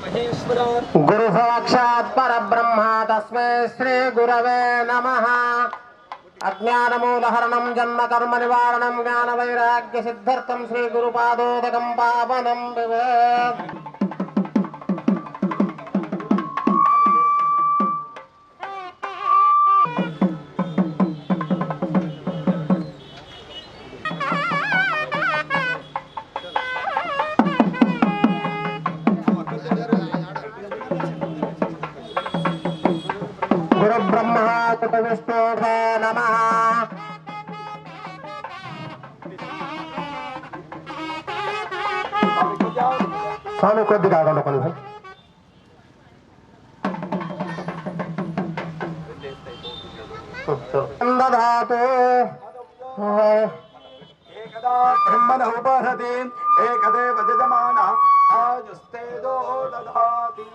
गुरु साक्षात् परब्रह्म तस्मै श्री गुरवे नमः। अज्ञानमूलहरणं जन्म कर्म निवारणं ज्ञान वैराग्य सिद्ध्यर्थं श्री गुरुपादोदकं पावनं पिबेत्। गुरु ब्रह्मा गुरु विष्णु नमः। स्वामी को दिखा दो लोगों को। धातु एकदा ब्रह्मण उपहरति एकदेव जजमाना आजुस्ते दो दधाति।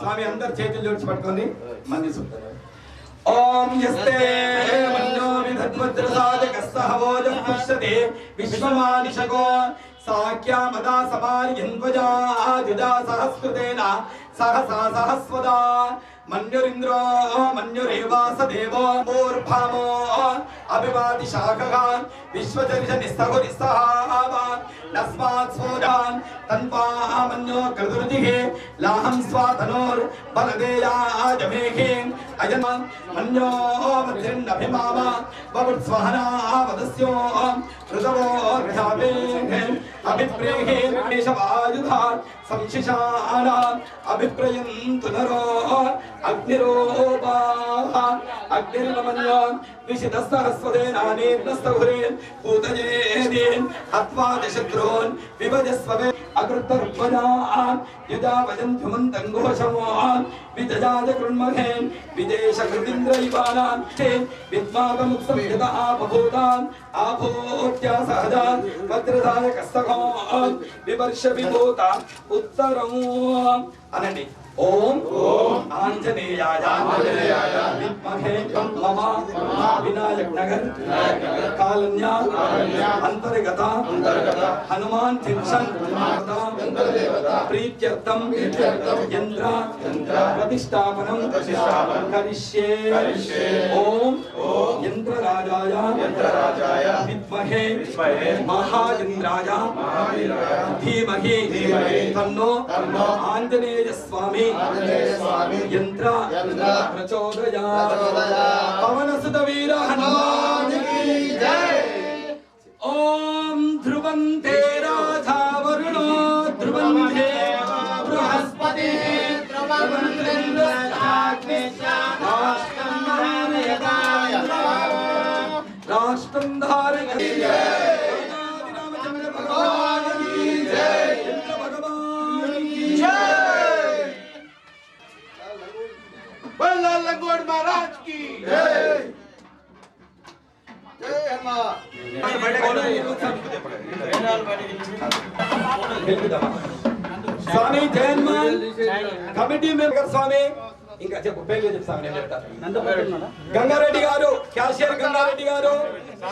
स्वामी अंदर చేతులు జోడించి పట్టుకొని మంది చూస్తారు. ఓం యస్తే మన్నో విధద్వజ్రసాదకస్సహవోజం పుష్యతే విశ్వమానిషగో సాఖ్యామదా సమార్యన్వజా జుజా సహస్కృతేన సహసా సహస్వదా మన్యురింద్రో మన్యురేవాస దేవో మూర్భామో అభివాది శాఖగాన్ విశ్వచరిష నిస్తహురిస్తహావాన్ నస్మాత్ స్ఫోరాన్ తన్వామన్యో కృతుర్జిహే లాహం స్వాతనోర్ బలదేయాజమేహే అజన్ మన్యో మధ్యన్నభిమామ బవుత్స్వహనా వదస్యో ఋతవో ఘావేహే అభిప్రేహే దేశవాయుధార్ సంశిషానా అభిప్రయంతు నరో అగ్నిరోపాః అగ్నిర్మన్యాన్ విశిదస్తహస్వదేనానేర్నస్తహురేన్ భూతజేదేన్ హత్వా దశద్రోన్ విభజస్వవే అకృతర్వజాన్ యదా వజంతుమంతం ఘోషమోన్ విదజాజ కృన్మహేన్ విదేశకృతింద్రైవానాన్ విద్మాగముత్సం యదా ఆపభూతాన్ ఆభూత్యా సహజాన్ వజ్రదాయకస్తఘోన్ వివర్ష విభూత ఉత్తరం అనండి. ఓం ఆంజనేయాయ విద్మహే మమ వినాయక్ నగర్ కాలన్యా అంతర్గత హనుమాన్ తిర్షన్ ప్రీత్యర్థం యంత్ర ప్రతిష్టాపనం కరిష్యే. ఓం యంత్రరాజాయ విద్మహే మహాయంత్రాయ ధీమహి తన్నో ఆంజనేయ స్వామి యంత్ర ప్రచోదయాత్. పవన సుత వీర హనుమాన్ కీ జై. ఓం ధ్రువంతే రాజా వరుణో ధ్రువంతే బృహస్పతి ధ్రువంతే వెళ్దామా స్వామి జయన్మాన్ కమిటీ మెంబర్ స్వామి ఇంకా చెప్పు పేరు చెప్పు స్వామి నేను చెప్తాను గంగారెడ్డి గారు క్యాషియర్ గంగారెడ్డి గారు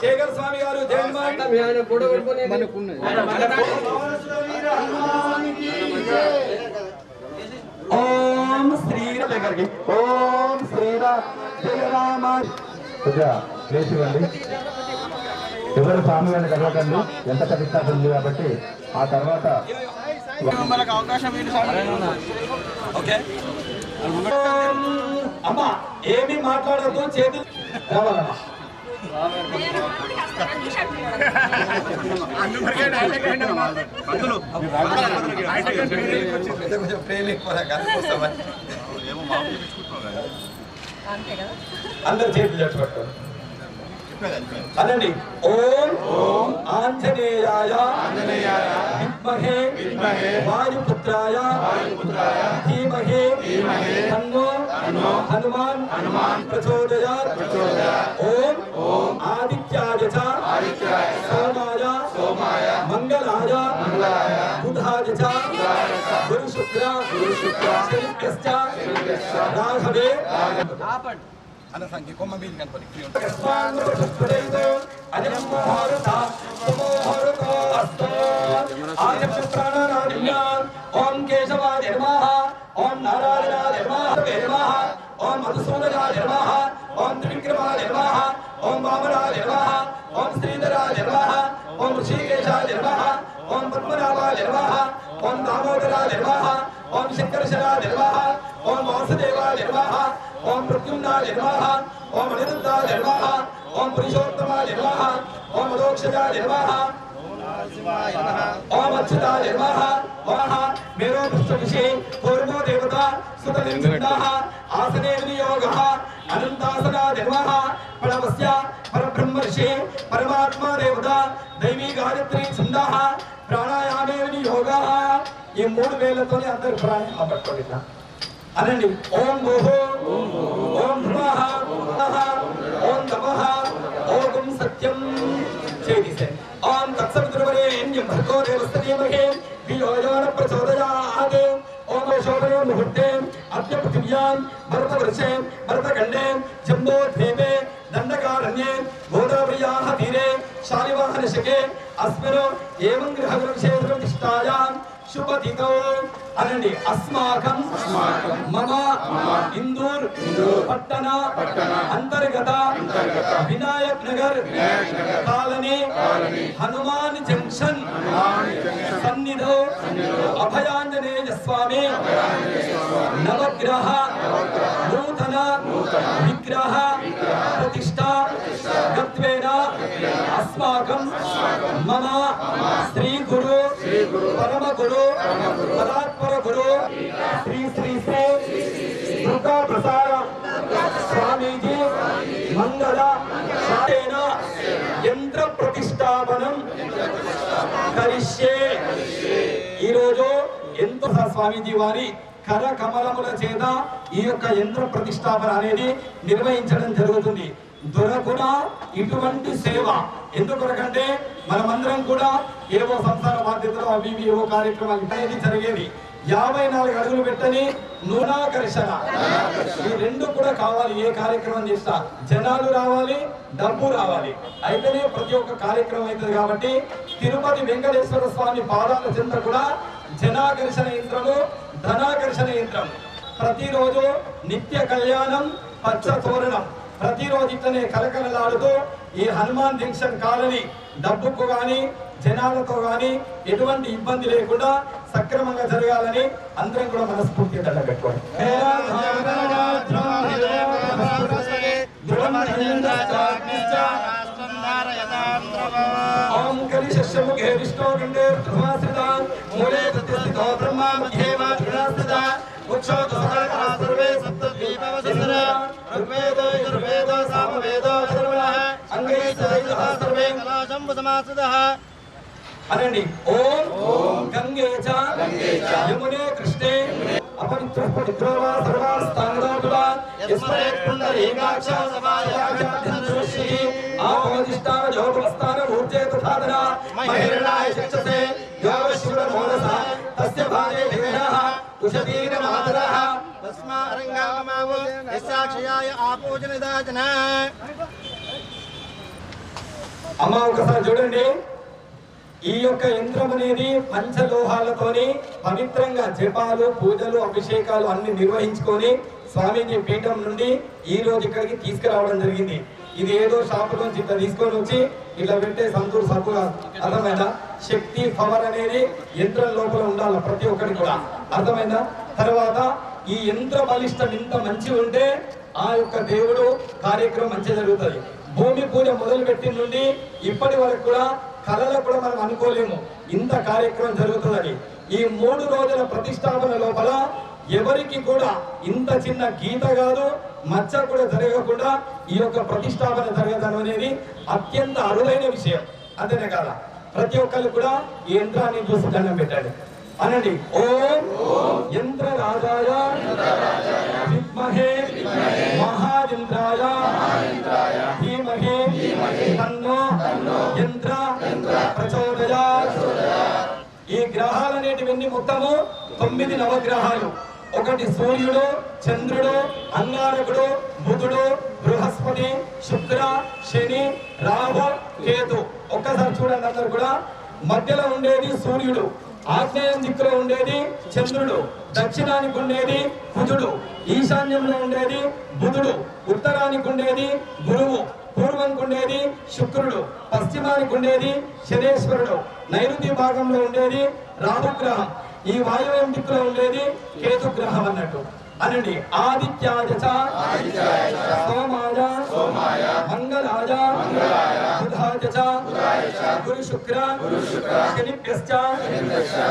శేఖర్ స్వామి గారు జయన్మాన్ ఓం శ్రీరామ్ ఓం శ్రీరామ్ జయ రామ లేచివ్వండి. ఎవరు స్వామి గారిని కలవకండి, ఎంత ప్రతిష్టాపన ఉంది కాబట్టి ఆ తర్వాత మనకు అవకాశం ఓకే అమ్మా ఏమి మాట్లాడద్దు చేతులు రావాలమ్మా అందరు చేతులు చేర్చుకోండి అదండి ఓం ఓం ఆంజనేయాయ విద్మహే వాయుపుత్రాయ ధీమహి తన్నో హనుమాన్ ప్రచోదయాత్ ఓం ఓం ఆదిత్యాయ చ సోమాయ మంగళాయ బుధాయ చ గురు శుక్ర శనిశ్చ రాఘవే అన్న సంఖ్య కొమ్మ మీద కనపడి ఓం కేశవాయ నమః ఓం నారాయణాయ నమః ఓం మధుసూదనాయ నమః ఓం త్రివిక్రమాయ నమః ఓం వామనాయ నమః ఓం శ్రీధరాయ నమః ఓం ఋషికేశాయ నమః ఓం పద్మనాభాయ నమః ఓం దామోదరాయ నమః ఓం శంకరశరాయ నమః ఓం వాసుదేవాయ నమః ఓం ప్రద్యుమ్నాయ నమః ఓం అనిరుద్ధాయ నమః ఓం పురుషోత్తమాయ నమః ఓం మదోక్షజాయ నమః ఓం అచ్యుతాయ నమః ఓం మేరో పుష్పవిషే పూర్వో దేవత సుతనిర్మితాః ఆసనే వినియోగః అనంతాసనాయ నమః ప్రణవస్య పరబ్రహ్మర్షి పరమాత్మా దేవత దైవీ గాయత్రీ ఛందః ప్రాణాయామే వినియోగః ఈ మూడు వేలతోనే అందరూ ప్రాణాయామం పట్టుకోండి అనండి ఓం భూః ఓం భువః ఓం తపః ఓం సత్యం చేదిసే ఓం తత్సవితుర్వరేణ్యం భర్గో దేవస్య ధీమహి ధియో యో న ప్రచోదయాత్ ఓం శోభనే ముహూర్తే అద్య పృథివ్యాం భరతవర్షే భరతఖండే జంబోద్వీపే దండకారణ్యే గోదావర్యాః తీరే శాలివాహనశకే అస్మిన్ ఏవం గృహవిశేషం తిష్టాయాం శుభతితో అనండి అస్మాకం మమ ఇందూర్ పట్టణ అంతర్గత వినాయక్ నగర్ కాలనీ హనుమాన్ జంక్షన్ సన్నిధో అభయాంజనేయ స్వామి నవగ్రహ నూతన విగ్రహ ప్రతిష్ట గత్వేన అస్మాకం మమ శ్రీ గురు పరమ గురు పరాత్పర గురు శ్రీ శ్రీ శ్రీ దుర్గా ప్రసాద స్వామీజీ మంగళ శాతేన యంత్ర ప్రతిష్టాపనం కరిష్యే. ఈరోజు ఎంతో స్వామీజీ వారి కర కమలముల చేత ఈ యొక్క యంత్ర ప్రతిష్టాపన అనేది నిర్వహించడం జరుగుతుంది. దొరకున ఇటువంటి సేవ ఎందుకొరకంటే మనమందరం కూడా ఏవో సంసార బాధ్యతలు అవి ఏవో కార్యక్రమాలు అనేది జరిగేది. 54 అడుగులు పెట్టని నూనాకర్షణ ఈ రెండు కూడా కావాలి. ఏ కార్యక్రమం చేసినా జనాలు రావాలి, డబ్బు రావాలి, అయితేనే ప్రతి ఒక్క కార్యక్రమం అవుతుంది. కాబట్టి తిరుపతి వెంకటేశ్వర స్వామి పాదాల చెంత కూడా జనాకర్షణ యంత్రము, ధనాకర్షణ యంత్రం. ప్రతిరోజు నిత్య కళ్యాణం, పచ్చ తోరణం ప్రతిరోజు ఇట్లనే కలకలలాడుతూ ఈ హనుమాన్ జంక్షన్ కాలనీ డబ్బుకు గాని జనాలతో గాని ఎటువంటి ఇబ్బంది లేకుండా సక్రమంగా జరగాలని అందరం కూడా మనస్ఫూర్తిగా దండ పెట్టుకోండి. ఓం కలిశముఖే విష్ణు గండే ధర్మాశ్రితాన్ మూలే ప్రతిష్ఠితో బ్రహ్మా మధ్యే వా త్రినాశ్రితా ఉక్షోత సహకర సర్వే సప్తద్వీపవసన ఋగ్వేదో యజుర్వేదో సామవేదో అథర్వణః అంగే సైదః సర్వే కలాశం సమాసదః అనండి. ఓం ఓం గంగే చ యమునే కృష్ణే అపవిత్రః పవిత్రో వా సర్వాస్తాంగోతులా యస్మరేత్ పుండరీకాక్ష సమాయాఖ్యాతిశ్రీ ఆపోదిష్టాన యోగస్థాన ఊర్జే తథాదన మహిరణాయ శిక్షసే యోగశివర ఓరస తస్య భాగే దేవః ఉషతీర మాతరః తస్మా అరంగామావో యస్సాక్షయాయ ఆపోజనదాచన. అమ్మ ఒకసారి చూడండి, ఈ యొక్క యంత్రం అనేది పంచలోహాలతోని పవిత్రంగా జపాలు పూజలు అభిషేకాలు అన్ని నిర్వహించుకొని స్వామీజీ పీఠం నుండి ఈ రోజు ఇక్కడికి తీసుకురావడం జరిగింది. ఇది ఏదో షాపు నుంచి ఇట్లా తీసుకొని వచ్చి ఇట్లా పెట్టే సంతూర్ సబ్బుగా అర్థమైందా? శక్తి పవర్ అనేది యంత్రం లోపల ఉండాలి ప్రతి ఒక్కరికి కూడా, అర్థమైందా? తర్వాత ఈ యంత్ర బలిష్టం ఇంత మంచి ఉంటే ఆ యొక్క దేవుడు కార్యక్రమం మంచి జరుగుతుంది. భూమి పూజ మొదలు పెట్టిన నుండి ఇప్పటి వరకు కూడా కళలో కూడా మనం అనుకోలేము ఇంత కార్యక్రమం జరుగుతుందని. ఈ 3 రోజుల ప్రతిష్టాపన లోపల ఎవరికి కూడా ఇంత చిన్న గీత కాదు మచ్చ కూడా జరగకుండా ఈ యొక్క ప్రతిష్టాపన జరగడం అనేది అత్యంత అరుదైన విషయం, అంతేనే కాదా? ప్రతి ఒక్కరు కూడా ఈ యంత్రాన్ని చూసి దండం పెట్టండి, అనండి ఓం యంత్ర రాజాయ విద్మహే మహాయంత్రాయ ధీమహి తన్నో యంత్ర ప్రచోదయాత్. ఈ గ్రహాలు అనేటివన్నీ మొత్తము 9 నవగ్రహాలు. ఒకటి సూర్యుడు, చంద్రుడు, అంగారకుడు, బుధుడు, బృహస్పతి, శుక్ర, శని, రాహు, కేతు. ఒక్కసారి చూడండి అందరు కూడా. మధ్యలో ఉండేది సూర్యుడు, ఆగ్నేయం దిక్కులో ఉండేది చంద్రుడు, దక్షిణానికి ఉండేది కుజుడు, ఈశాన్యంలో ఉండేది బుధుడు, ఉత్తరానికి ఉండేది గురువు, పూర్వంకు ఉండేది శుక్రుడు, పశ్చిమానికి ఉండేది శనేశ్వరుడు, నైరుతి భాగంలో ఉండేది రాహుగ్రహం, ఈ వాయువ్యం దిక్కులో ఉండేది కేతుగ్రహం అన్నట్టు. అనండి ఆదిత్యాయ చ సోమాయ మంగళాయ బుధాయ చ గురు శుక్ర శనిభ్యశ్చ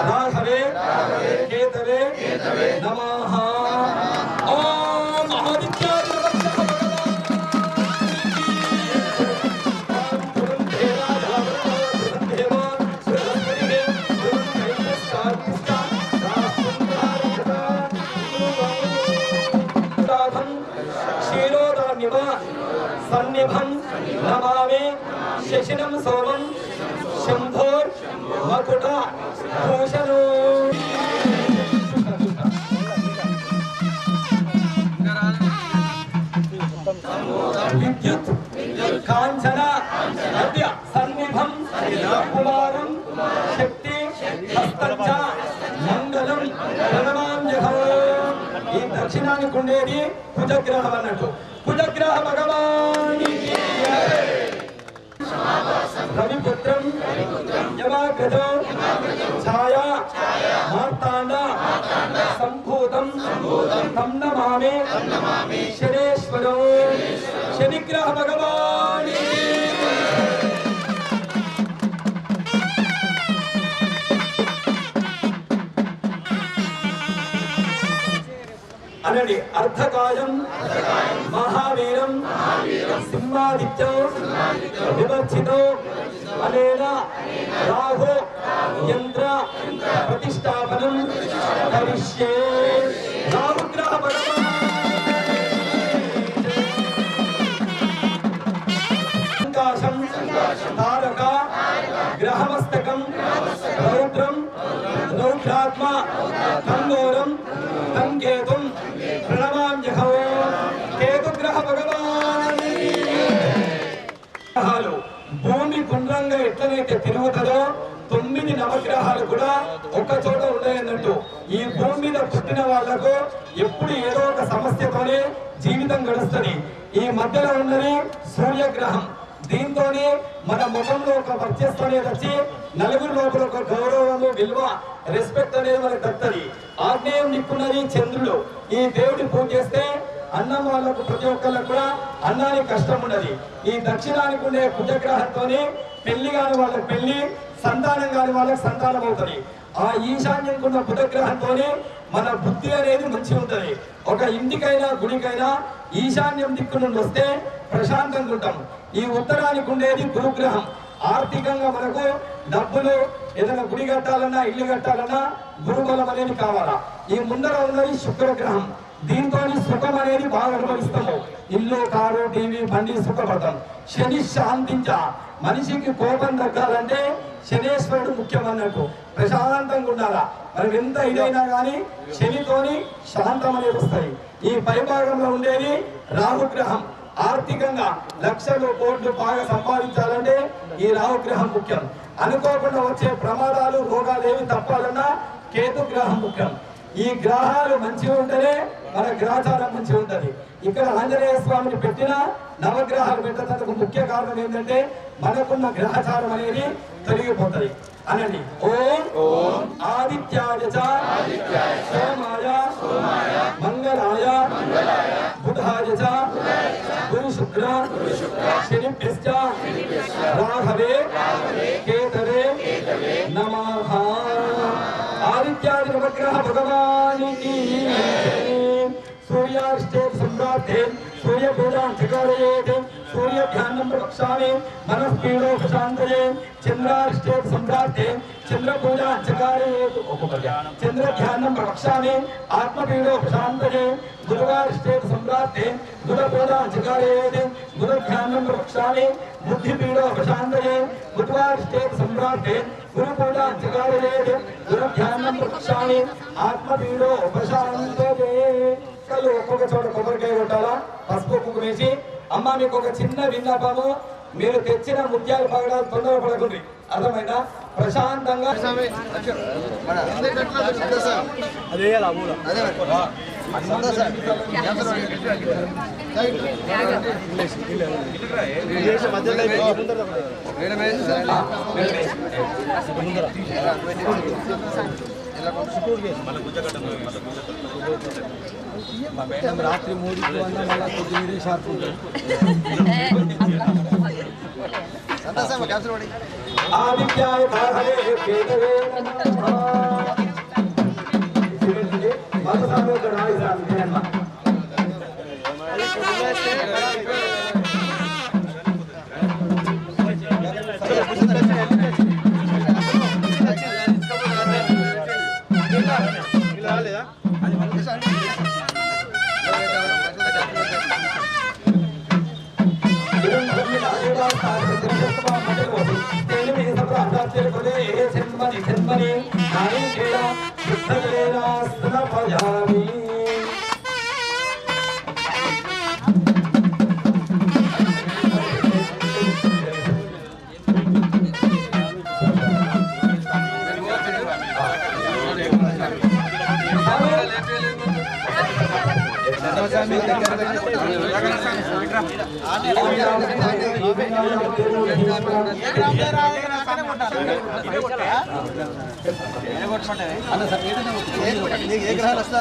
రాహవే కేతవే నమః. ఓం ఆదిత్యాయ సన్నిభం నమామి శశినం సోమం శంభో మకుట భూషణో. విద్యుత్ కాంచన అద్య సన్నిభం కుమారం శక్తి హస్తంచ మంగళం ప్రణమామ్యహం. ఈ దక్షిణానికి ఉండేది కుజగ్రహం అన్నట్టు. కుజగ్రహ భగవాని రవిపుత్రం యమాగ్రజం ఛాయా మార్తాండ సంభూతం తం నమామి శనేశ్వరం. శనిగ్రహ భగవాని అనండి అర్ధకాయం మహావీరం సింహాదిత్యం వివర్చితో అనేన రాహు యంత్ర ప్రతిష్టాపనం కరిష్యే. రాహుగ్రహ సంకాశం తారక గ్రహమస్తకం రౌద్రం రౌద్రాత్మ కంగోరం కంకేతుం ప్రణమామ్యహం. కేతుగ్రహ భగవాని. భూమి గుండ్రంగా ఎట్లనైతే తిరుగుతుందో 9 నవగ్రహాలు కూడా ఒక్క చోట ఉన్నాయన్నట్టు. ఈ భూమి మీద పుట్టిన వాళ్లకు ఎప్పుడు ఏదో ఒక సమస్యతోనే జీవితం గడుస్తుంది. ఈ మధ్యలో ఉన్నది సూర్యగ్రహం. దీంతోనే మన ముఖంలో ఒక వర్చస్సు అనేది వచ్చి నలుగురు లోపల ఒక గౌరవము విలువ రెస్పెక్ట్ అనేది మనకు దక్కుతుంది. ఆగ్నేయం దిక్కున్నది చంద్రుడు. ఈ దేవుడి పూజ చేస్తే అన్నం వాళ్ళకు ప్రతి ఒక్కళ్ళకు కూడా అన్నానికి కష్టం ఉండదు. ఈ దక్షిణానికి ఉండే కుజగ్రహంతోనే పెళ్లి కాని వాళ్ళకి పెళ్లి, సంతానం కాని వాళ్ళకి సంతానం అవుతుంది. ఆ ఈశాన్యంకు ఉన్న బుధగ్రహంతోనే మన బుద్ధి అనేది మంచిగా ఉంటది. ఒక ఇంటికైనా గుడికైనా ఈశాన్యం దిక్కు నుండి వస్తే ప్రశాంతంగా ఉంటాం. ఈ ఉత్తరానికి ఉండేది గురుగ్రహం. ఆర్థికంగా మనకు డబ్బులు ఏదైనా గుడి కట్టాలన్నా ఇల్లు కట్టాలన్నా గురుబలం అనేది కావాలా. ఈ ముందర ఉన్నది శుక్రగ్రహం, దీంతో సుఖం అనేది బాగా అనుభవిస్తాము. ఇల్లు, కారు, టీవీ, బండి సుఖపడతాం. శని శాంతించ, మనిషికి కోపం తగ్గాలంటే శనేశ్వరుడు ముఖ్యం అన్నట్టు. ప్రశాంతంగా ఉండాలా. మనం ఎంత ఇదైనా కానీ శనితోని శాంతం అనేది వస్తాయి. ఈ పైభాగంలో ఉండేది రాహుగ్రహం. ఆర్థికంగా లక్షలు కోట్లు బాగా సంపాదించాలంటే ఈ రాహుగ్రహం ముఖ్యం. అనుకోకుండా వచ్చే ప్రమాదాలు, రోగాలు ఏమి తప్పాలన్నా కేతుగ్రహం ముఖ్యం. ఈ గ్రహాలు మంచిగా ఉంటేనే మన గ్రహచారం మంచిగా ఉంటది. ఇక్కడ ఆంజనేయ స్వామిని పెట్టిన నవగ్రహాలు పెట్టడానికి ముఖ్య కారణం ఏంటంటే మనకున్న గ్రహచారం అనేది తొలగిపోతుంది అనండి. ఓం ఆదిత్యాయ సోమాయ మంగళాయ బుధాయ గురు శుక్ర శనిభ్యశ్చ రాహవే కేతవే నమః. ఆదిత్యాది నవగ్రహ భగవానికి सूर्याष्टेप सम्राटे सूर्य पूजा चकारयेत सूर्य ध्यानं प्रवक्ष्यामि मनः पीडो प्रशान्तये चन्द्राष्टेप सम्राटे चंद्र पूजा चकारयेत चंद्र ध्यानं प्रवक्ष्यामि आत्म पीडो प्रशान्तये गुरुवाष्टेप सम्राटे गुरु पूजा चकारयेत गुरु ध्यानं प्रवक्ष्यामि बुद्धि पीडो प्रशान्तये बुधवाष्टेप सम्राटे गुरु पूजा चकारयेत गुरु ध्यानं प्रवक्ष्यामि आत्म पीडो प्रशान्तये. ఒక్కొక్క చోట కొబ్బరికాయ కొట్టాలా, పసుపు కుంకుమ వేసి. అమ్మ మీకు ఒక చిన్న విన్నపము, మీరు తెచ్చిన ముత్యాలు పగడాలు తొందరపడకండి, అర్థమైనా? ప్రశాంతంగా రాత్రి 3కి వల్ల మళ్ళీ కొద్దిగా షార్ప్ ఉంటుంది. ఆదిత్యాయ భాగవే కేతవే ఏ గ్రహాలు వస్తా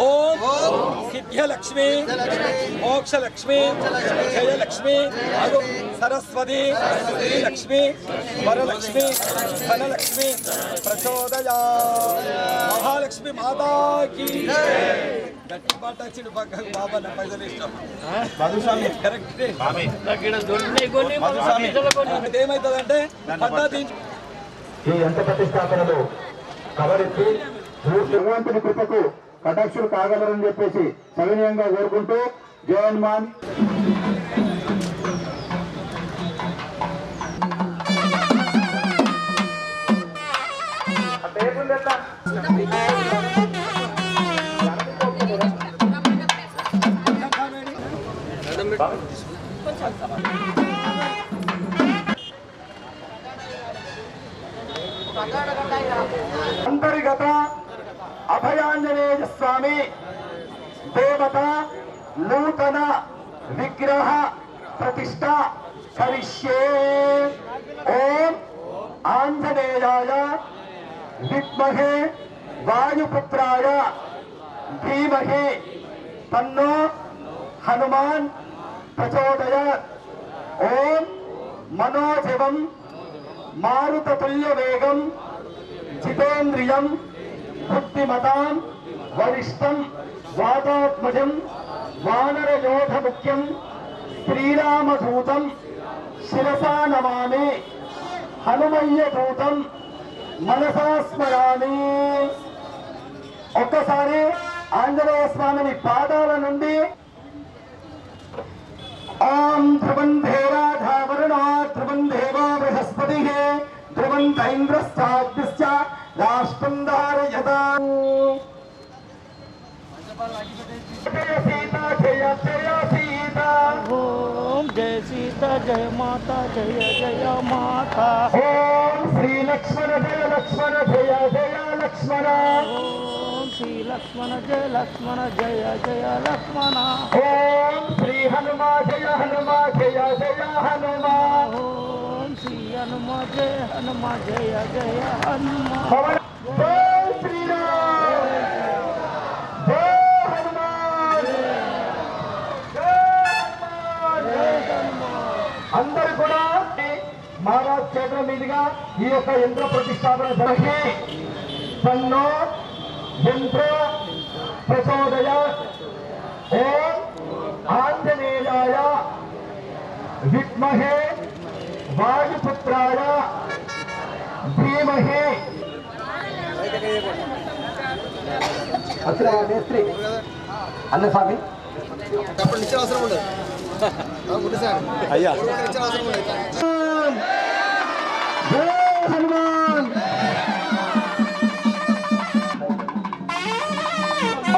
ఓం సిద్ధ్యలక్ష్మి మోక్షలక్ష్మి జయలక్ష్మి సరస్వతి శ్రీలక్ష్మి వరలక్ష్మి ధనలక్ష్మి ప్రచోదయా. మహాలక్ష్మి మాతాకి గట్టి మాట వచ్చిన పక్కకు బాబా నా పైసలు ఇష్టం కరెక్ట్. ఏమవుతుందంటే పద్ధతి ఈ యంత్ర ప్రతిష్టాపనలు కవరెత్తి భగవంతుని కృపకు కటాక్షులు కాగలరని చెప్పేసి సవినయంగా కోరుకుంటూ జై హనుమాన్. అంతర్గత అభయాంజనేయ స్వామి దేవత నూతన విగ్రహ ప్రతిష్ట కరిష్యే. ఓం ఆంజనేయాయ విద్మహే వాయుపుత్రాయ ధీమహి తన్నో హనుమాన్ ప్రచోదయాత్. ఓం మనోజవం మారుతతుల్య వేగం జితేంద్రియం బుద్ధిమతాం వరిష్టం వాతాత్మజం వానరయోధ ముఖ్యం శ్రీరామదూతం శిరసా నమామి. హనుమయ్య దూతం మనసా స్మరామి. ఒక్కసారి ఆంజనేయ స్వామిని పాదాల నుండి ఓం ధ్రువంధేరాధావరుణా ధ్రువంధేవో బృహస్పతి ధ్రువంత ఇంద్రశ్చాగ్నిశ్చ రాష్ట్రం ధారయతా. జయ సీత జయ జయ సీత. ఓం జయ సీత జయ మాత జయ జయ మాత. ఓం శ్రీ లక్ష్మణ జయ లక్ష్మణ జయ జయ లక్ష్మణ. ఓం శ్రీ లక్ష్మణ జయ లక్ష్మణ జయ జయ లక్ష్మణ. ఓం శ్రీ హనుమా జయ హనుమా జయ జయ హనుమా. ఓం శ్రీ హనుమ జయ హనుమ జయ జయ హనుమ. జై శ్రీరామ్ జై హనుమాన్ జై హనుమాన్. అందరూ కూడా మహారాజ్ చేతుల మీదుగా ఈ యొక్క యంత్ర ప్రతిష్టాపన జరిగి తన్నో యంత్ర ప్రచోదయాత్. ఓం ఆంజనేయాయ విద్మహే వాయుపుత్రాయ ధీమహి. మేస్త్రి అన్నస్వామి అయ్యా జై హనుమాన్.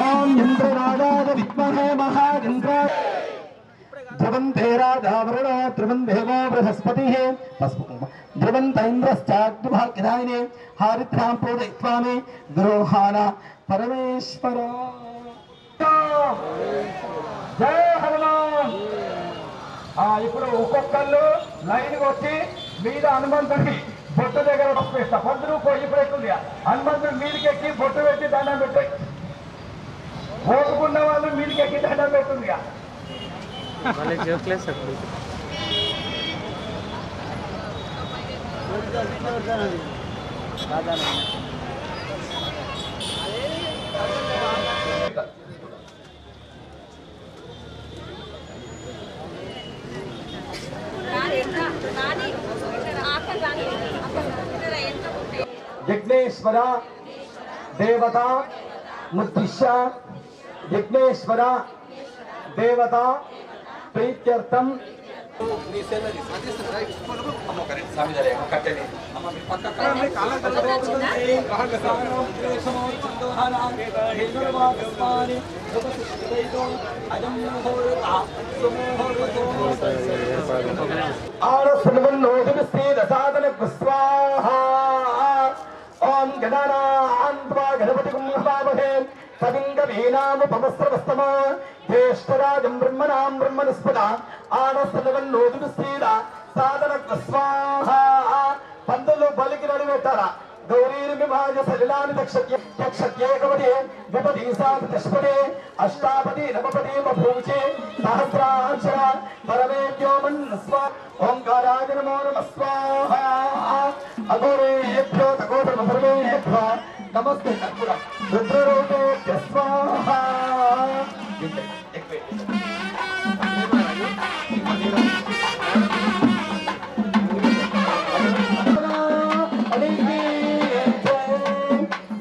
ఓం ఇంద్రనాదాయ విద్మహే మహాఇంద్రాయ ధ్రువంధేరాధావరుణో ధ్రువంధేవో బృహస్పతి ధ్రువంత ఇంద్రశ్చాగ్నిభాగ్యదాయినే హారిత్రాం పూజయిత్వామి గృహాణ పరమేశ్వర. జై హనుమాన్. ఇప్పుడు ఒక్కొక్కళ్ళు లైన్ వచ్చి మీద హనుమంతుడికి బొట్టు దగ్గర వేస్తా. పొద్దున పొయ్యి పెట్టుంది హనుమంతుడు మీదికి ఎక్కి బొట్టు పెట్టి దండం పెట్టి ఓపుకున్న వాళ్ళు మీదికి ఎక్కి దండం పెట్టుంది. యజ్ఞేశ్వర దేవత ముద్దిశ్య యజ్ఞేశ్వర దేవత ప్రీత్యర్థం. ఓం గణానాన్వా గణపతి కుంభవామహే కవింగవీనాముపమస్రవస్తమా జ్యేష్ఠరాజం బ్రహ్మణాం బ్రహ్మణస్పద ఆనస్తనవన్నోదుస్తీర సాధన స్వాహ. పందులు బలికి నడిపెట్టారా. గౌరీర్విభాజ సలిలాని దక్షత్యేకవదే విపదీ సాధష్పదే అష్టాపది నవపదే బభూచే సహస్రాక్షర పరమేద్యోమన్ స్వా. ఓంకారాయ నమో నమః స్వాహ. అఘోరేభ్యో తఘోతమ సర్వేభ్యో నమస్తే కర్పూర రుద్రరూపేభ్య స్వాహ.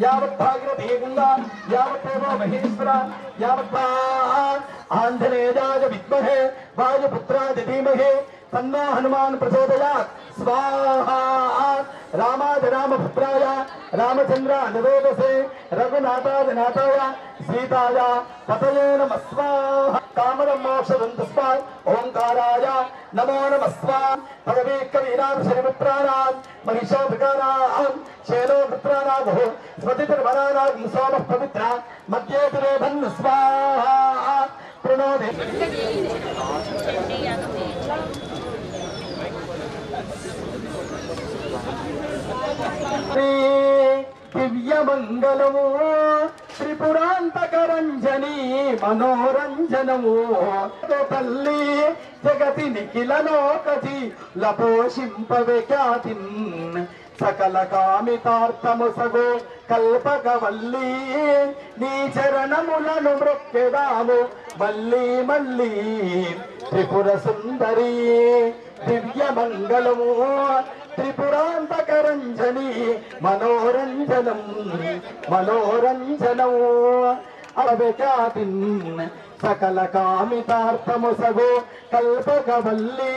యావత్ భాగీరథీ గంగా యావత్తేవ మహేశ్వర యావత్ ఆంజనేయాయ విద్మహే వాయుపుత్రాయ ధీమహి తన్నో హనుమాన్ ప్రచోదయాత్. స్వాహా. రామాయ రామపుత్రాయ రామచంద్రాయ నివేదసే రఘునాథాయ నాథాయ సీతాయ పతయే నమః స్వాహా. కామదం మోక్షదం తస్మాత్ ఓంకారాయ నమో నమః స్వాహా. భగవే కవీనాం శనిపుత్రాణాం మహిషోభికానాం శేనో పుత్రాణాం స్మతిర్వరాణాం సోమః పవిత్ర మధ్యే తిరేభన్ స్వాహా. ప్రణోదే మంగళము త్రిపురాంతకరంజని మనోరంజనము తల్లి జగతి నిఖిలలోకటి లపోషింపవే ఖ్యాతిన్ సకల కామితార్థము సగో కల్పకవల్లి నీ చరణములను మృక్కెదాము మళ్ళీ మళ్ళీ త్రిపుర సుందరి దివ్య మంగళము త్రిపురాంతకరంజని మనోరంజనం మనోరంజనము అవఖ్యాతిన్ సకల కామితార్థము సగో కల్పకవల్లి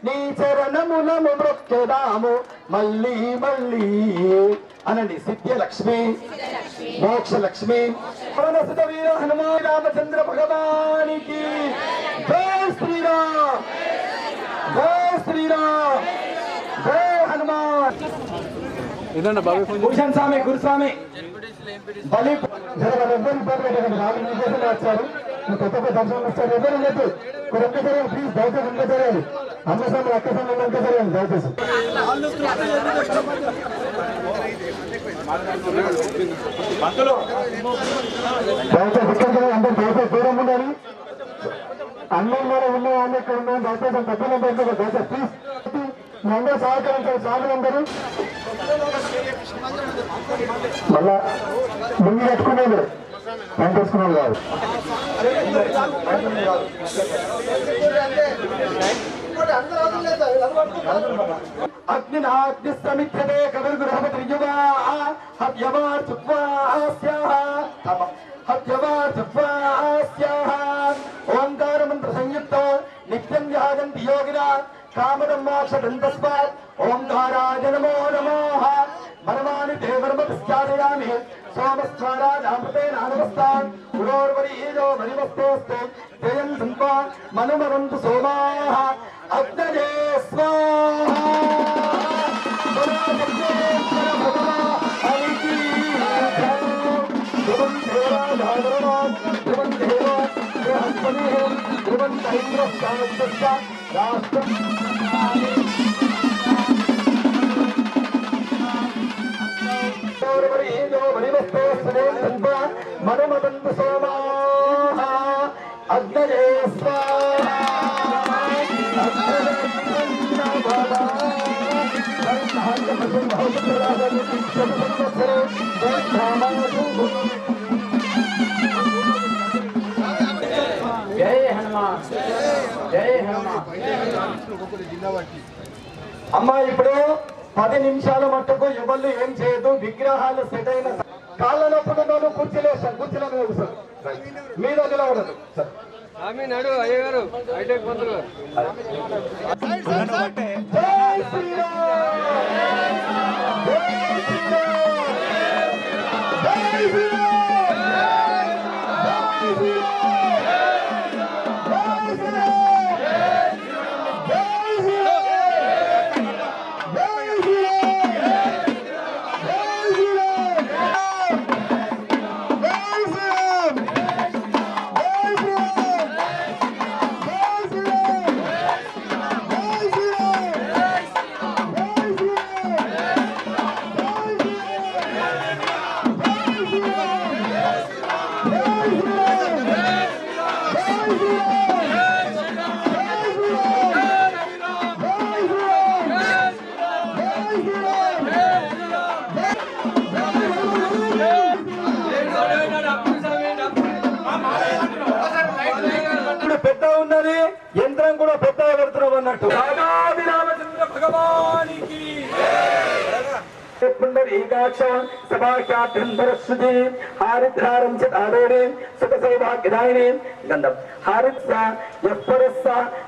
నీ చరణములను మృక్కెదాము మళ్ళీ మళ్ళీ అనండి. సిద్ధ్యలక్ష్మి మోక్షలక్ష్మి పవనసుత వీర హనుమాన్ రామచంద్ర భగవానికి జై శ్రీరామ్ జై శ్రీరామ్ జై హనుమాన్. భూషణ్ స్వామి గురుస్వామి బలి వచ్చారు కొత్త దర్శనం వచ్చారు. ఎవరు లేదు ఒక్క సరే ప్లీజ్ దయచేసి ఇంకా చేయాలి. అమ్మ సమయం అక్క సమయం ఇంకా చేయాలి దయచేసి. దయచేసి అందరూ దయచేసి దూరం ఉండాలి. అన్నం కూడా ఉన్నాయి అన్నీ ఇక్కడ ఉన్నాయి. దయచేసి తక్కువ దయచేసి ప్లీజ్ అందరూ సహకరించాలి. స్వామి అందరూ మళ్ళా ముందు పెట్టుకునేది వెంకటేశ్వరరావు గారు. అగ్నినాగ్నిస్తమిచ్చతే కవిర్గృహపతియుగా ఓంకార మంత్ర సంయుక్త నిత్యం జాగంతి యోగిన కామదమ్మాక్షదంతస్మాత్ ఓంకారాయ నమో నమః. మర్మాని దేవర్మతిష్టాదయామి సోమస్వారాజామృతే నానమస్తాన్ గురోర్వరీయో మణిమస్తోస్తు జయం సంపా మనుమవంతు సోమాః అగ్నజే స్వాహా. మనుమదంతు సోమాః అగ్నజే స్వాహా. జై హనుమాన్ జై హనుమాన్. అమ్మా ఇప్పుడు 10 నిమిషాల మట్టుకు ఎవరు ఏం చేయదు. విగ్రహాలు సెట్ అయిన కాళ్ళ నొప్పులు నన్ను కుర్చీలేస్తాను. కుర్చీల మీద కూర్చోండి. మీద నిలబడదు. జై శ్రీరామ్ పెద్ద ఉన్నది, యంత్రం కూడా పెద్దగా పెడుతున్నాం అన్నట్టు. రాజాది రామచంద్ర భగవానికి పుండరీకాక్ష సభాఖ్యాభ్యంతరశ్రుతి హారిద్రారం చ ఆరోడే సుఖ సౌభాగ్యదాయిని గంధం హారిత్స యఃపరస్స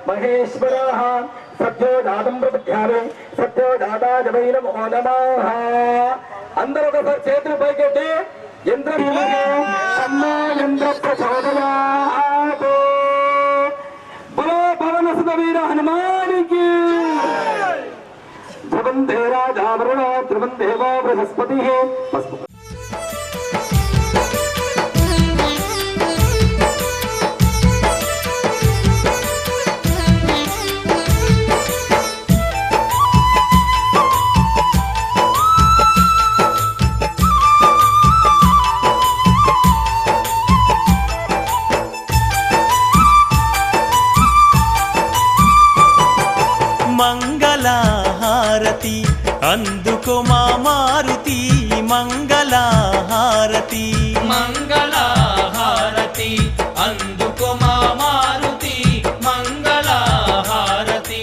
మహేశ్వరః సత్యో దాతం ప్రపద్యామి సత్యో దాతాయ వై నమో నమః. అందరూ ఒకసారి చేతులు పైకెట్టి యంత్రం యంత్ర ప్రచోదయాత్. బలో పవనసుత వీర హనుమానికి. ధ్రువందే రాజా వరుణ ధ్రువందేవో బృహస్పతి. అందుకో మా మారుతి మంగళహారతి మంగళహారతి అందుకో మా మారుతి మంగళహారతి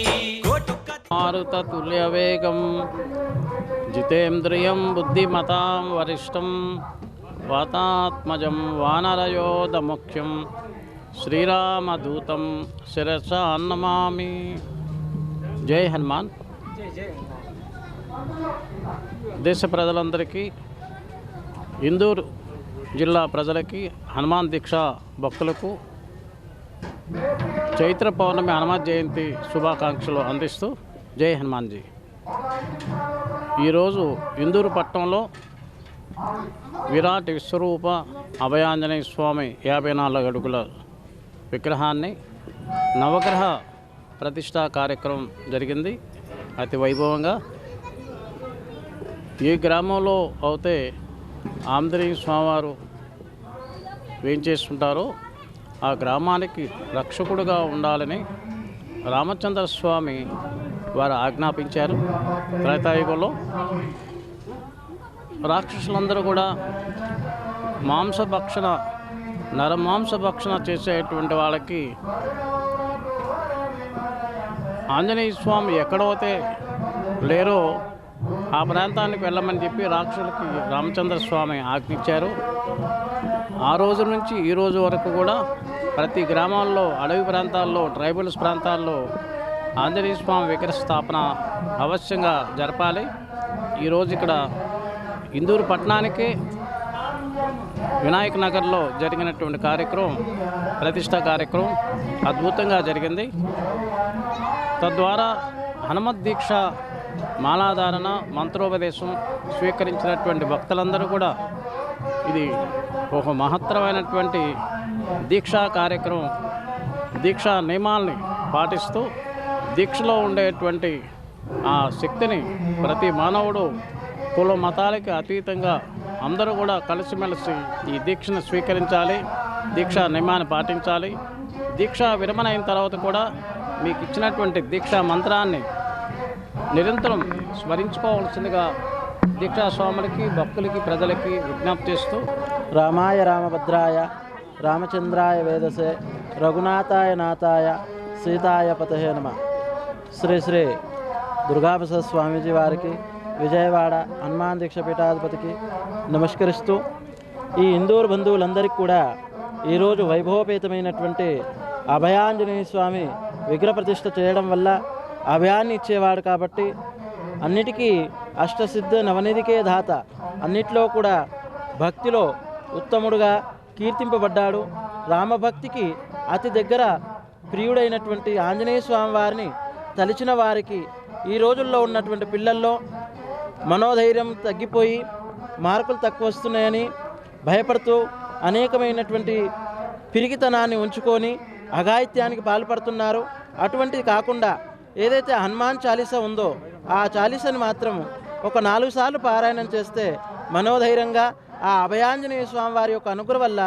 మారుత తుల్యవేగం జితేంద్రియం బుద్ధిమతాం వరిష్టం వాతాత్మజం వానరయోధముఖ్యం శ్రీరామదూతం శిరసా నమామి. జై హనుమాన్. దేశ ప్రజలందరికీ, ఇందూరు జిల్లా ప్రజలకి, హనుమాన్ దీక్ష భక్తులకు చైత్ర పౌర్ణమి హనుమాన్ జయంతి శుభాకాంక్షలు అందిస్తూ జై హనుమాన్జీ. ఈరోజు ఇందూరు పట్టణంలో విరాట్ విశ్వరూప అభయాంజనేయ స్వామి 54 అడుగుల విగ్రహాన్ని నవగ్రహ ప్రతిష్టా కార్యక్రమం జరిగింది అతి వైభవంగా. ఈ గ్రామంలో అయితే ఆంజనేయ స్వామివారు వేంచేస్తుంటారో ఆ గ్రామానికి రక్షకుడుగా ఉండాలని రామచంద్ర స్వామి వారు ఆజ్ఞాపించారు. త్రేతాయుగంలో రాక్షసులందరూ కూడా నరమాంసభక్షణ చేసేటువంటి వాళ్ళకి ఆంజనేయ స్వామి ఎక్కడైతే లేరో ఆ ప్రాంతానికి వెళ్ళమని చెప్పి రాక్షసులకి రామచంద్ర స్వామి ఆజ్ఞించారు. ఆ రోజు నుంచి ఈ రోజు వరకు కూడా ప్రతి గ్రామాల్లో, అడవి ప్రాంతాల్లో, ట్రైబల్స్ ప్రాంతాల్లో ఆంజనేయ స్వామి విగ్రహ స్థాపన అవశ్యంగా జరపాలి. ఈరోజు ఇక్కడ ఇందూరు పట్టణానికి వినాయక నగర్లో జరిగినటువంటి కార్యక్రమం, ప్రతిష్టా కార్యక్రమం అద్భుతంగా జరిగింది. తద్వారా హనుమత్ దీక్ష మాలాధారణ మంత్రోపదేశం స్వీకరించినటువంటి భక్తులందరూ కూడా ఇది ఒక మహత్తరమైనటువంటి దీక్షా కార్యక్రమం, దీక్షా నియమాల్ని పాటిస్తూ దీక్షలో ఉండేటువంటి ఆ శక్తిని ప్రతి మానవుడు కుల మతాలకి అతీతంగా అందరూ కూడా కలిసిమెలిసి ఈ దీక్షను స్వీకరించాలి, దీక్షా నియమాన్ని పాటించాలి. దీక్ష విరమణ అయిన తర్వాత కూడా మీకు ఇచ్చినటువంటి దీక్షా మంత్రాన్ని నిరంతరం స్మరించుకోవాల్సిందిగా దీక్షా స్వాములకి, భక్తులకి, ప్రజలకి విజ్ఞప్తి చేస్తూ రామాయ రామభద్రాయ రామచంద్రాయ వేదసే రఘునాథాయ నాథాయ సీతాయ పతహే నమః. శ్రీ శ్రీ దుర్గాప్రసాద స్వామీజీ వారికి, విజయవాడ హనుమాన్ దీక్ష పీఠాధిపతికి నమస్కరిస్తూ, ఈ ఇందూరు బంధువులందరికీ కూడా ఈరోజు వైభవపేతమైనటువంటి అభయాంజనేయ స్వామి విగ్రహ ప్రతిష్ఠ చేయడం వల్ల అభయాన్ని ఇచ్చేవాడు కాబట్టి అన్నిటికీ అష్టసిద్ధ నవనిధికే దాత, అన్నిట్లో కూడా భక్తిలో ఉత్తముడుగా కీర్తింపబడ్డాడు. రామభక్తికి అతి దగ్గర ప్రియుడైనటువంటి ఆంజనేయ స్వామి వారిని తలిచిన వారికి ఈ రోజుల్లో ఉన్నటువంటి పిల్లల్లో మనోధైర్యం తగ్గిపోయి మార్కులు తక్కువ వస్తున్నాయని భయపడుతూ అనేకమైనటువంటి పిరికితనాన్ని ఉంచుకొని అఘాయిత్యానికి పాల్పడుతున్నారు. అటువంటిది కాకుండా ఏదైతే హనుమాన్ చాలీసా ఉందో ఆ చాలీసాని మాత్రం ఒక 4 సార్లు పారాయణం చేస్తే మనోధైర్యంగా ఆ అభయాంజనేయ స్వామి వారి యొక్క అనుగ్రహం వల్ల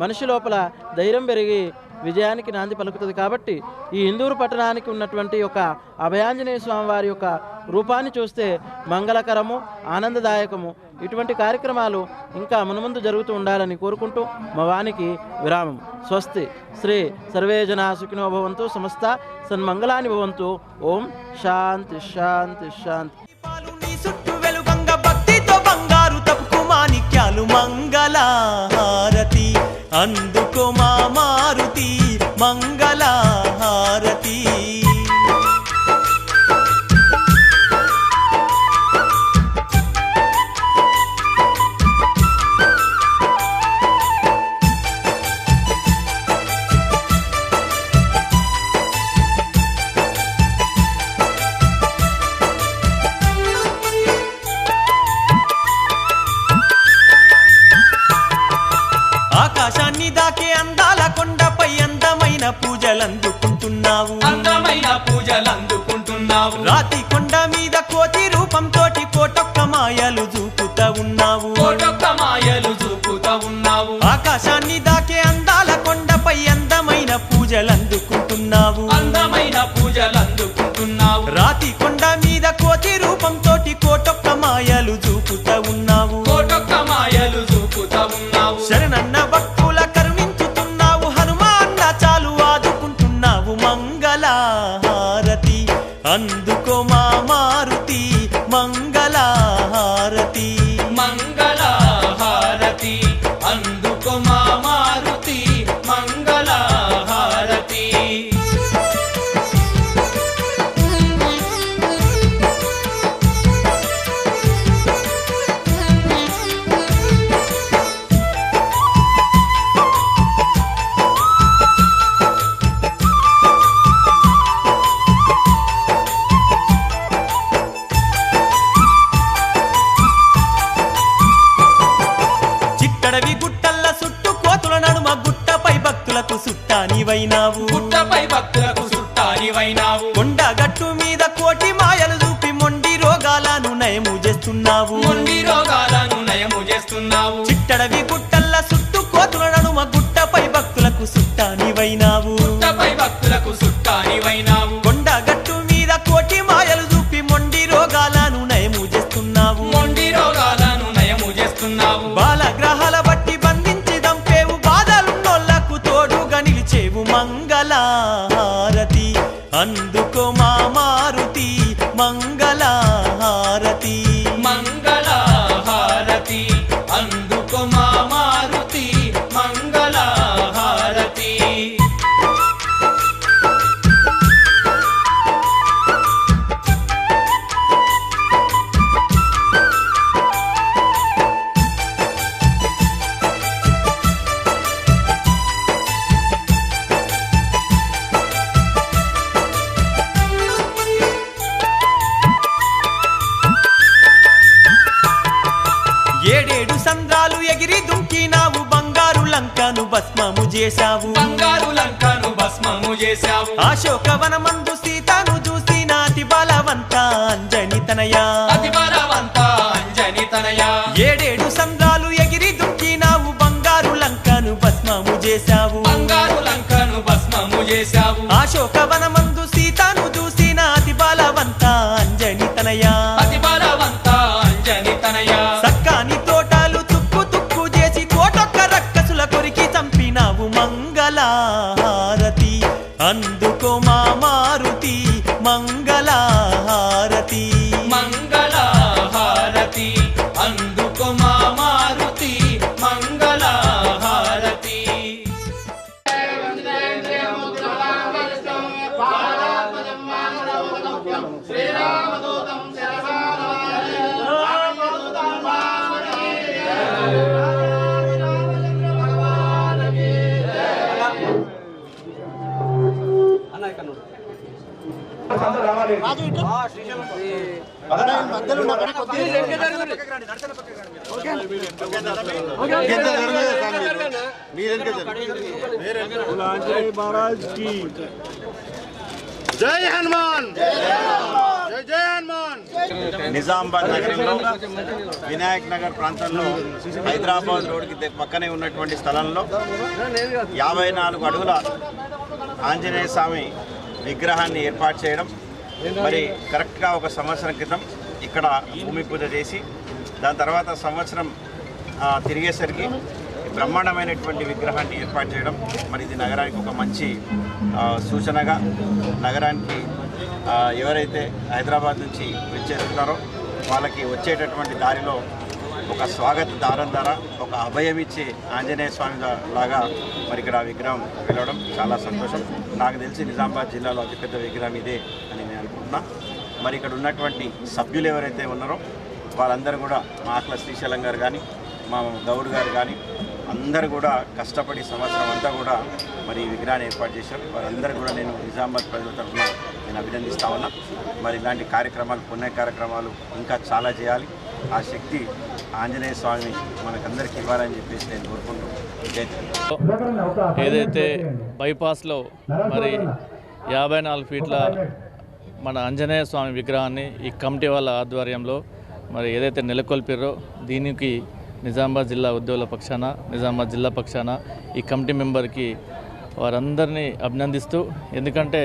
మనిషి లోపల ధైర్యం పెరిగి విజయానికి నాంది పలుకుతుంది. కాబట్టి ఈ ఇందూరు పట్టణానికి ఉన్నటువంటి యొక్క అభయాంజనేయ స్వామి వారి యొక్క రూపాన్ని చూస్తే మంగళకరము, ఆనందదాయకము. ఇటువంటి కార్యక్రమాలు ఇంకా మునుముందు జరుగుతూ ఉండాలని కోరుకుంటూ మా వానికి విరామం. స్వస్తి. శ్రీ సర్వే జనా సుఖినో భవంతు, సమస్త సన్మంగళాని భవంతు. ఓం శాంతి శాంతి శాంతి. మంగళహారతి అందుకో మా మారుతి మంగళహారతి. ఆకాశాన్ని దాకే అందాల కొండపై అందమైన పూజలందుకుంటున్నావు, అందమైన పూజలందుకుంటున్నావు. రాతి కొండ మీద కోతి రూపంతోటి కోటొక్క మాయలు చూపుతా ఉన్నావు, కోటొక్క మాయలు చూపుతా ఉన్నావు. ఆకాశాన్ని దాకే అందాల కొండపై అందమైన పూజలందుకుంటున్నావు, అందమైన పూజలందుకుంటున్నావు. రాతి కొండ మీద కోతి రూపంతోటి కోటొక్క మాయ శరణన్న భక్తుల కరుణించుతున్నావు హనుమాన్న చాలు ఆదుకుంటున్నావు మంగళహారతి అందుకో మా మారుతి మంగళహారతి మంగళహారతి అందుకో మా మారుతి మంగళహారతి చిట్టడవి గుట్టల్ల చుట్టూ కోతుల నడుమ గుట్టపై భక్తులకు సుట్టానివైనావు గుట్టపై భక్తులకు సుట్టానివైనావు కొండ గట్టు మీద కోటి మాయలు చూపి మొండి రోగాలను నయము చేస్తున్నావు మొండి రోగాలను నయము చేస్తున్నావు చిట్టడవి గుట్టల్ల చుట్టూ కోతుల నడుమ గుట్టపై భక్తులకు సుట్టానివైనావు గుట్టపై భక్తులకు సుట్టానివైనావు కొండ గట్టు మీద కోటి మాయలు చూపి మొండి రోగాలను నయము చేస్తున్నావు మొండి రోగాలను నయము చేస్తున్నావు బాలగ్రహాల బట్టి బంధించి దంపేవు బాధలున్నోళ్లకు తోడుగా నిలిచేవు మంగళహారతి అందుకో మా మారుతి మంగళహారతి మంగళహారతి అందుకో మా మారుతి మంగళహారతి ఏడేడు సంద్రాలు ఎగిరి దుంకినావు బంగారు లంకను భస్మము చేశావు బంగారు లంకను భస్మము చేశావు అశోకవనమందు సీతను చూసి నాతి బలవంత అంజని తనయా అతి బలవంత అంజని తనయా ఏడేడు సంద్రాలు ఎగిరి దుంకినావు బంగారు లంకను భస్మము చేశావు బంగారు లంకను భస్మము చేశావు అశోకవనమందు సీతను చూసి నాతి బలవంత అంజని తనయా అతి బలవంత అంజని తనయా సక్కాని తోటలు తుక్కు తుక్కు చేసి కోటొక్క రక్కసుల కొరికి చంపినావు మంగళహారతి అందుకో మా మారుతి మంగళహారతి మంగళహారతి అందుకో మా మారుతి మంగళహారతి జై హనుమాన్ జై హనుమాన్. నిజామాబాద్ నగరంలో వినాయక్ నగర్ ప్రాంతంలో హైదరాబాద్ రోడ్కి పక్కనే ఉన్నటువంటి స్థలంలో 54 అడుగుల ఆంజనేయ స్వామి విగ్రహాన్ని ఏర్పాటు చేయడం, మరి కరెక్ట్గా ఒక సంవత్సరం క్రితం ఇక్కడ భూమి పూజ చేసి దాని తర్వాత సంవత్సరం తిరిగేసరికి బ్రహ్మాండమైనటువంటి విగ్రహాన్ని ఏర్పాటు చేయడం, మరి ఇది నగరానికి ఒక మంచి సూచనగా, నగరానికి ఎవరైతే హైదరాబాద్ నుంచి వచ్చేస్తున్నారో వాళ్ళకి వచ్చేటటువంటి దారిలో ఒక స్వాగత దారం ద్వారా ఒక అభయం ఇచ్చే ఆంజనేయ స్వామి లాగా మరి ఇక్కడ విగ్రహం వెళ్ళడం చాలా సంతోషం. నాకు తెలిసి నిజామాబాద్ జిల్లాలో అతిపెద్ద విగ్రహం ఇదే అని నేను అనుకుంటున్నా. మరి ఇక్కడ ఉన్నటువంటి సభ్యులు ఎవరైతే ఉన్నారో వాళ్ళందరూ కూడా మా ఆకుల శ్రీశైలం గారు కానీ, మా గౌడ్ గారు కానీ అందరూ కూడా కష్టపడి సంవత్సరం అంతా కూడా మరి ఈ విగ్రహాన్ని ఏర్పాటు చేశారు. వారందరూ కూడా నేను నిజామాబాద్ ప్రజల తరఫున నేను అభినందిస్తా ఉన్నా. మరి ఇలాంటి కార్యక్రమాలు, పుణ్య కార్యక్రమాలు ఇంకా చాలా చేయాలి. ఆ శక్తి ఆంజనేయ స్వామి మనకందరికీ ఇవ్వాలని చెప్పేసి నేను కోరుకుంటున్నాను. ఏదైతే బైపాస్లో మరి 54 ఫీట్ల మన ఆంజనేయ స్వామి విగ్రహాన్ని ఈ కమిటీ వాళ్ళ ఆధ్వర్యంలో మరి ఏదైతే నెలకొల్పారో దీనికి నిజామాబాద్ జిల్లా ఉద్యోగుల పక్షాన, నిజామాబాద్ జిల్లా పక్షాన ఈ కమిటీ మెంబర్కి వారందరినీ అభినందిస్తూ, ఎందుకంటే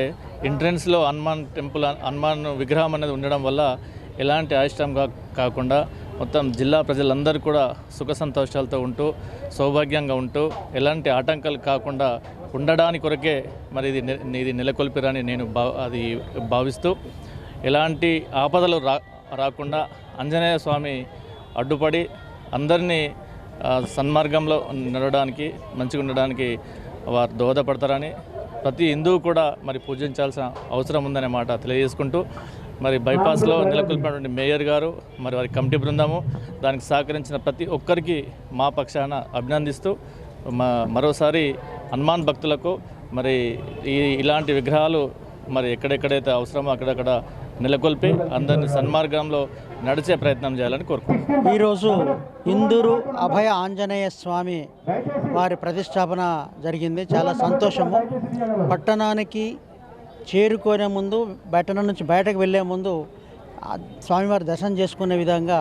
ఎంట్రన్స్లో హనుమాన్ టెంపుల్, హనుమాన్ విగ్రహం అనేది ఉండడం వల్ల ఎలాంటి ఆయిష్టంగా కాకుండా మొత్తం జిల్లా ప్రజలందరూ కూడా సుఖ సంతోషాలతో ఉంటూ సౌభాగ్యంగా ఉంటూ ఎలాంటి ఆటంకాలు కాకుండా ఉండడానికి కొరకే మరి ఇది నెలకొల్పిరని నేను భావిస్తూ ఎలాంటి ఆపదలు రాకుండా ఆంజనేయ స్వామి అడ్డుపడి అందరినీ సన్మార్గంలో నడవడానికి మంచిగా ఉండడానికి వారు దోహదపడతారని ప్రతి హిందువు కూడా మరి పూజించాల్సిన అవసరం ఉందనే మాట తెలియజేసుకుంటూ మరి బైపాస్లో నెలకొల్పినటువంటి మేయర్ గారు మరి వారి కమిటీ బృందము దానికి సహకరించిన ప్రతి ఒక్కరికి మా పక్షాన అభినందిస్తూ మరోసారి హనుమాన్ భక్తులకు మరి ఇలాంటి విగ్రహాలు మరి ఎక్కడెక్కడైతే అవసరమో అక్కడక్కడ నెలకొల్పి అందరినీ సన్మార్గంలో నడిచే ప్రయత్నం చేయాలని కోరుకుంటున్నాను. ఈరోజు ఇందూరు అభయ ఆంజనేయ స్వామి వారి ప్రతిష్టాపన జరిగింది. చాలా సంతోషము. పట్టణానికి చేరుకునే ముందు పట్టణం నుంచి బయటకు వెళ్ళే ముందు స్వామివారి దర్శనం చేసుకునే విధంగా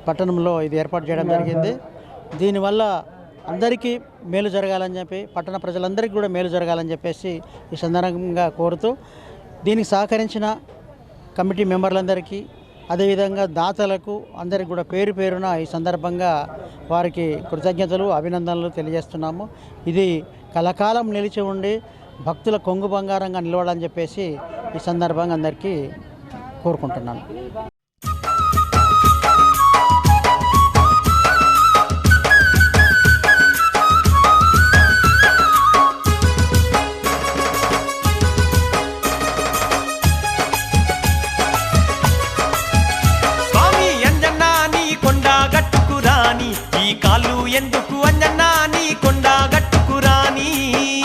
పట్టణంలో ఇది ఏర్పాటు చేయడం జరిగింది. దీనివల్ల అందరికీ మేలు జరగాలని చెప్పి పట్టణ ప్రజలందరికీ కూడా మేలు జరగాలని చెప్పేసి ఈ సందర్భంగా కోరుతూ దీనికి సహకరించిన కమిటీ మెంబర్లందరికీ అదేవిధంగా దాతలకు అందరికీ కూడా పేరు పేరున ఈ సందర్భంగా వారికి కృతజ్ఞతలు అభినందనలు తెలియజేస్తున్నాము. ఇది కలకాలం నిలిచి ఉండి భక్తుల కొంగు బంగారంగా నిలవాలని చెప్పేసి ఈ సందర్భంగా అందరికీ కోరుకుంటున్నాను. కాళ్ళు ఎందుకు అంజన్నా నీ కొండ గట్టుకురాని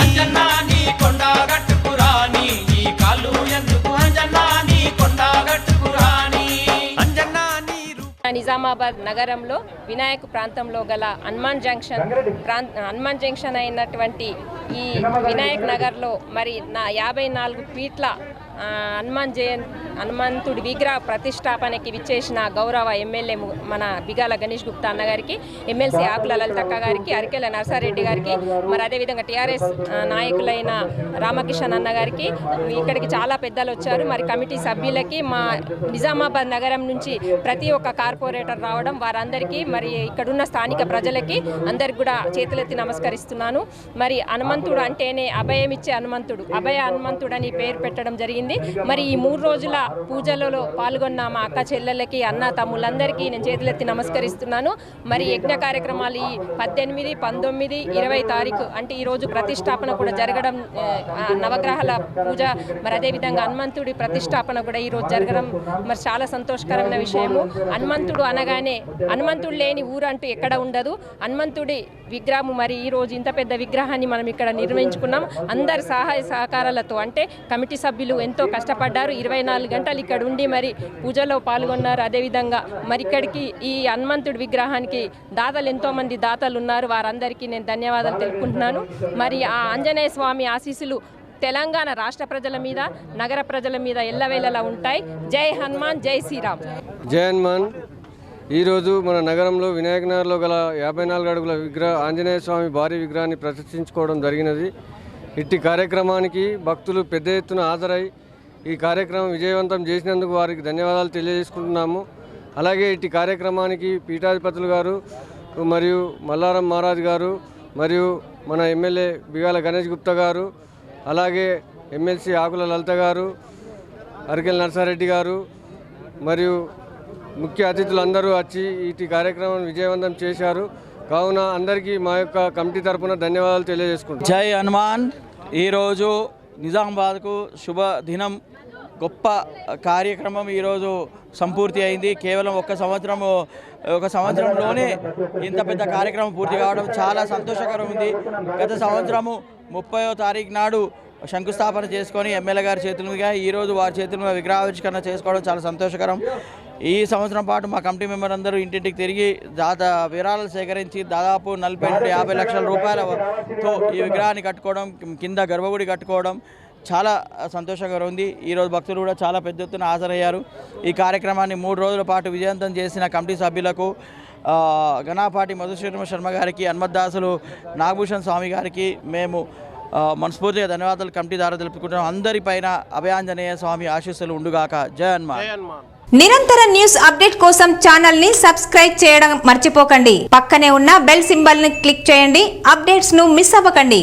అంజన్నా నీ కొండ గట్టుకురాని ఈ కాళ్ళు ఎందుకు అంజన్నా నీ కొండ గట్టుకురాని అంజన్నా నీ నిజామాబాద్ నగరంలో వినాయక ప్రాంతంలో గల హనుమాన్ జంక్షన్ అయినటువంటి ఈ వినాయక్ నగర్లో మరి 54 ఫీట్ల హనుమంతుడి విగ్రహ ప్రతిష్టాపనకి విచ్చేసిన గౌరవ ఎమ్మెల్యే మన బిగాల గణేష్ గుప్తా అన్న గారికి, ఎమ్మెల్సీ ఆకుల లలితక్క గారికి, అరికెల నర్సారెడ్డి గారికి, మరి అదేవిధంగా టీఆర్ఎస్ నాయకులైన రామకిషన్ అన్న గారికి, ఇక్కడికి చాలా పెద్దలు వచ్చారు. మరి కమిటీ సభ్యులకి, మా నిజామాబాద్ నగరం నుంచి ప్రతి ఒక్క కార్పొరేటర్ రావడం, వారందరికీ మరి ఇక్కడున్న స్థానిక ప్రజలకి అందరికి కూడా చేతులెత్తి నమస్కరిస్తున్నాను. మరి హనుమంతుడు అంటేనే అభయమిచ్చే హనుమంతుడు, అభయ హనుమంతుడు అని పేరు పెట్టడం జరిగింది. మరి ఈ 3 రోజుల పూజలలో పాల్గొన్న మా అక్క చెల్లెళ్ళకి, అన్న తమ్ముళ్ళందరికీ నేను చేతులెత్తి నమస్కరిస్తున్నాను. మరి యజ్ఞ కార్యక్రమాలు ఈ 18, 19, 20 తారీఖు అంటే ఈరోజు ప్రతిష్టాపన కూడా జరగడం, నవగ్రహాల పూజ, మరి అదేవిధంగా హనుమంతుడి ప్రతిష్టాపన కూడా ఈరోజు జరగడం మరి చాలా సంతోషకరమైన విషయము. హనుమంతుడు అనగానే హనుమంతుడు లేని ఊరు అంటూ ఎక్కడ ఉండదు. హనుమంతుడి విగ్రహము మరి ఈరోజు ఇంత పెద్ద విగ్రహాన్ని మనం ఇక్కడ నిర్వహించుకున్నాం. అందరి సహాయ సహకారాలతో, అంటే కమిటీ సభ్యులు ఎంతో కష్టపడ్డారు. 24 గంటలు ఇక్కడ ఉండి మరి పూజలో పాల్గొన్నారు. అదేవిధంగా మరి ఇక్కడికి ఈ హనుమంతుడి విగ్రహానికి దాతలు ఎంతోమంది దాతలు ఉన్నారు. వారందరికీ నేను ధన్యవాదాలు తెలుపుకుంటున్నాను. మరి ఆ ఆంజనేయ స్వామి ఆశీస్సులు తెలంగాణ రాష్ట్ర ప్రజల మీద, నగర ప్రజల మీద ఎల్లవేళలా ఉంటాయి. జై హనుమాన్, జై శ్రీరామ్. జై హనుమాన్. ఈరోజు మన నగరంలో వినాయక నగర్లో గల 54 అడుగుల ఆంజనేయ స్వామి భారీ విగ్రహాన్ని ప్రతిష్ఠించుకోవడం జరిగినది. ఇట్టి కార్యక్రమానికి భక్తులు పెద్ద ఎత్తున హాజరై ఈ కార్యక్రమం విజయవంతం చేసినందుకు వారికి ధన్యవాదాలు తెలియజేసుకుంటున్నాము. అలాగే ఇట్టి కార్యక్రమానికి పీఠాధిపతులు గారు మరియు మల్లారం మహారాజ్ గారు మరియు మన ఎమ్మెల్యే బిగాల గణేష్ గుప్తా గారు, అలాగే ఎమ్మెల్సీ ఆకుల లలిత గారు, అరికెల నర్సారెడ్డి గారు మరియు ముఖ్య అతిథులందరూ వచ్చి ఇటు కార్యక్రమం విజయవంతం చేశారు. కావున అందరికీ మా యొక్క కమిటీ తరఫున ధన్యవాదాలు తెలియజేసుకుంటాం. జై హనుమాన్. ఈరోజు నిజామాబాద్కు శుభ దినం, గొప్ప కార్యక్రమం ఈరోజు సంపూర్తి అయింది. కేవలం ఒక సంవత్సరంలోనే ఇంత పెద్ద కార్యక్రమం పూర్తి కావడం చాలా సంతోషకరం ఉంది. గత సంవత్సరము 30వ తారీఖు నాడు శంకుస్థాపన చేసుకొని ఎమ్మెల్యే గారి చేతుల మీదుగా ఈరోజు వారి చేతుల మీద విగ్రహావిష్కరణ చేసుకోవడం చాలా సంతోషకరం. ఈ సంవత్సరం పాటు మా కమిటీ మెంబర్ అందరూ ఇంటింటికి తిరిగి విరాళాలు సేకరించి దాదాపు 40 నుండి 50 లక్షల రూపాయలతో ఈ విగ్రహాన్ని కట్టుకోవడం, కింద గర్భగుడి కట్టుకోవడం చాలా సంతోషంగా ఉంది. ఈరోజు భక్తులు కూడా చాలా పెద్ద ఎత్తున హాజరయ్యారు. ఈ కార్యక్రమాన్ని 3 రోజుల పాటు విజయవంతం చేసిన కమిటీ సభ్యులకు, గణాపాటి మధుశ్రీమ శర్మ గారికి, హనుమద్దాసులు నాగభూషణ్ స్వామి గారికి మేము మనస్ఫూర్తిగా ధన్యవాదాలు కమిటీ ద్వారా తెలుపుకుంటున్నాం. అందరిపైన అభయాంజనేయ స్వామి ఆశీస్సులు ఉండుగాక. జై హనుమాన్. నిరంతర న్యూస్ అప్డేట్ కోసం ఛానల్ ని సబ్స్క్రైబ్ చేయడం మర్చిపోకండి. పక్కనే ఉన్న బెల్ సింబల్ ని క్లిక్ చేయండి. అప్డేట్స్ ను మిస్ అవ్వకండి.